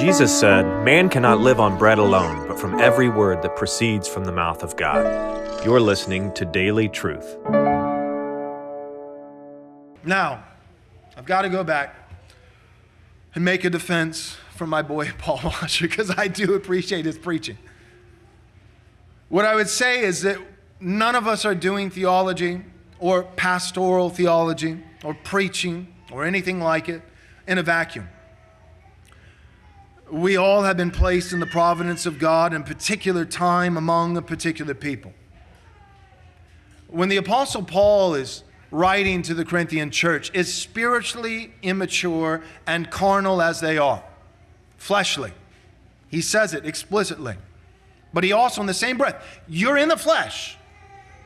Jesus said, "Man cannot live on bread alone, but from every word that proceeds from the mouth of God." You're listening to Daily Truth. Now, I've got to go back and make a defense for my boy Paul Washer, because I do appreciate his preaching. What I would say is that none of us are doing theology or pastoral theology or preaching or anything like it in a vacuum. We all have been placed in the providence of God in a particular time among a particular people. When the Apostle Paul is writing to the Corinthian church, as spiritually immature and carnal as they are, fleshly, he says it explicitly. But he also, in the same breath, you're in the flesh,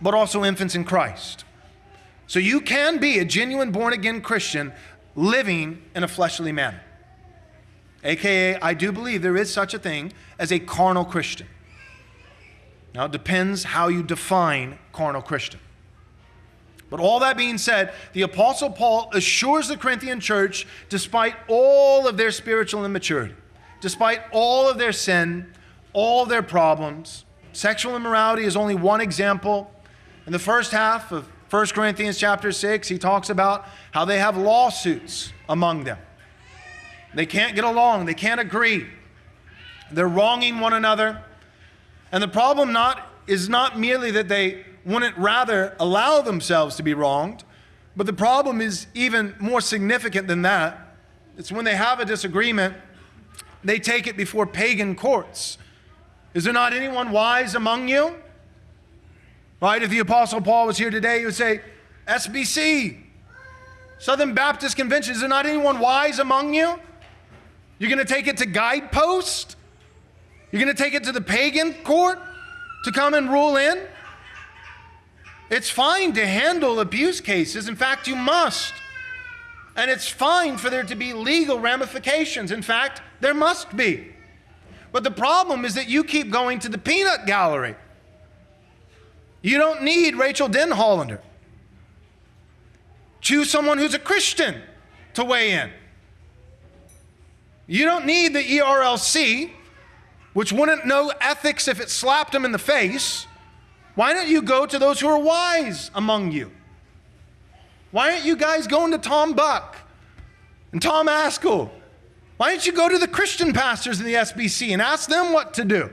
but also infants in Christ. So you can be a genuine born-again Christian living in a fleshly manner. AKA, I do believe there is such a thing as a carnal Christian. Now, it depends how you define carnal Christian. But all that being said, the Apostle Paul assures the Corinthian church, despite all of their spiritual immaturity, despite all of their sin, all their problems, sexual immorality is only one example. In the first half of 1 Corinthians chapter 6, he talks about how they have lawsuits among them. They can't get along. They can't agree. They're wronging one another. And the problem is not merely that they wouldn't rather allow themselves to be wronged, but the problem is even more significant than that. It's when they have a disagreement, they take it before pagan courts. Is there not anyone wise among you? Right? If the Apostle Paul was here today, he would say, SBC, Southern Baptist Convention, is there not anyone wise among you? You're going to take it to Guidepost? You're going to take it to the pagan court to come and rule in? It's fine to handle abuse cases. In fact, you must. And it's fine for there to be legal ramifications. In fact, there must be. But the problem is that you keep going to the peanut gallery. You don't need Rachel Denhollander. Choose someone who's a Christian to weigh in. You don't need the ERLC, which wouldn't know ethics if it slapped them in the face. Why don't you go to those who are wise among you? Why aren't you guys going to Tom Buck and Tom Askell? Why don't you go to the Christian pastors in the SBC and ask them what to do?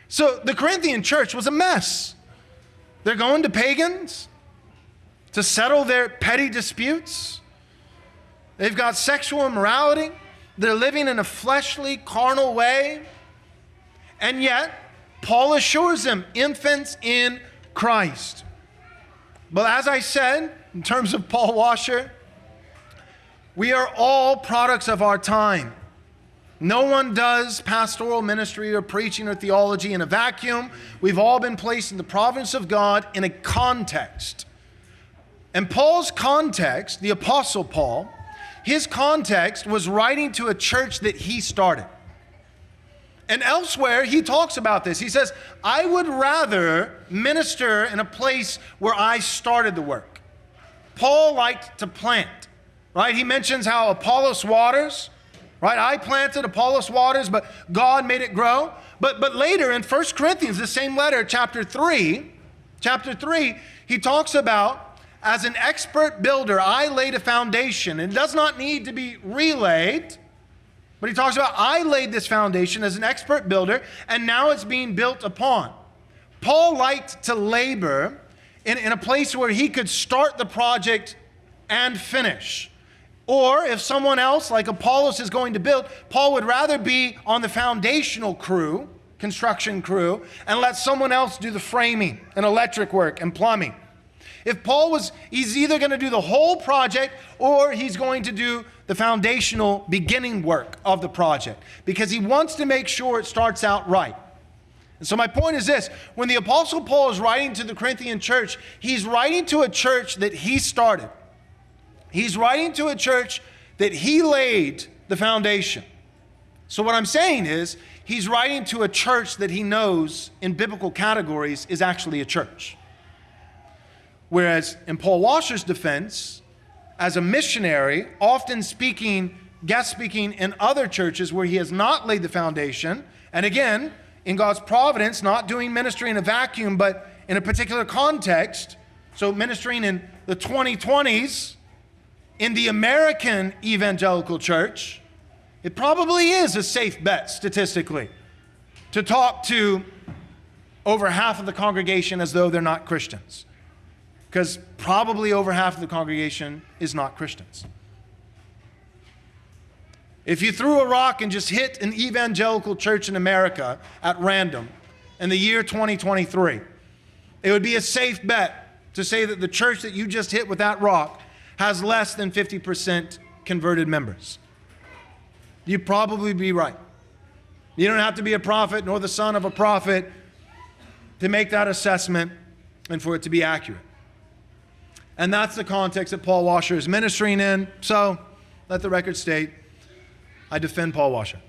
So the Corinthian church was a mess. They're going to pagans to settle their petty disputes. They've got sexual immorality. They're living in a fleshly, carnal way. And yet, Paul assures them, infants in Christ. But as I said, in terms of Paul Washer, we are all products of our time. No one does pastoral ministry or preaching or theology in a vacuum. We've all been placed in the providence of God in a context. And Paul's context, the Apostle Paul, his context was writing to a church that he started. And elsewhere, he talks about this. He says, I would rather minister in a place where I started the work. Paul liked to plant, right? He mentions how Apollos waters, right? I planted, Apollos waters, but God made it grow. But later in 1 Corinthians, the same letter, chapter 3, he talks about, as an expert builder, I laid a foundation. It does not need to be relaid. But he talks about, I laid this foundation as an expert builder, and now it's being built upon. Paul liked to labor in a place where he could start the project and finish. Or if someone else, like Apollos, is going to build, Paul would rather be on the foundational crew, construction crew, and let someone else do the framing and electric work and plumbing. If Paul he's either going to do the whole project or he's going to do the foundational beginning work of the project, because he wants to make sure it starts out right. And so my point is this: when the Apostle Paul is writing to the Corinthian church, he's writing to a church that he started. He's writing to a church that he laid the foundation. So what I'm saying is, he's writing to a church that he knows in biblical categories is actually a church. Whereas in Paul Washer's defense, as a missionary, often speaking guest speaking in other churches where he has not laid the foundation. And again, in God's providence, not doing ministry in a vacuum, but in a particular context. So ministering in the 2020s in the American evangelical church, it probably is a safe bet statistically to talk to over half of the congregation as though they're not Christians. Because probably over half of the congregation is not Christians. If you threw a rock and just hit an evangelical church in America at random in the year 2023, it would be a safe bet to say that the church that you just hit with that rock has less than 50% converted members. You'd probably be right. You don't have to be a prophet nor the son of a prophet to make that assessment and for it to be accurate. And that's the context that Paul Washer is ministering in. So let the record state, I defend Paul Washer.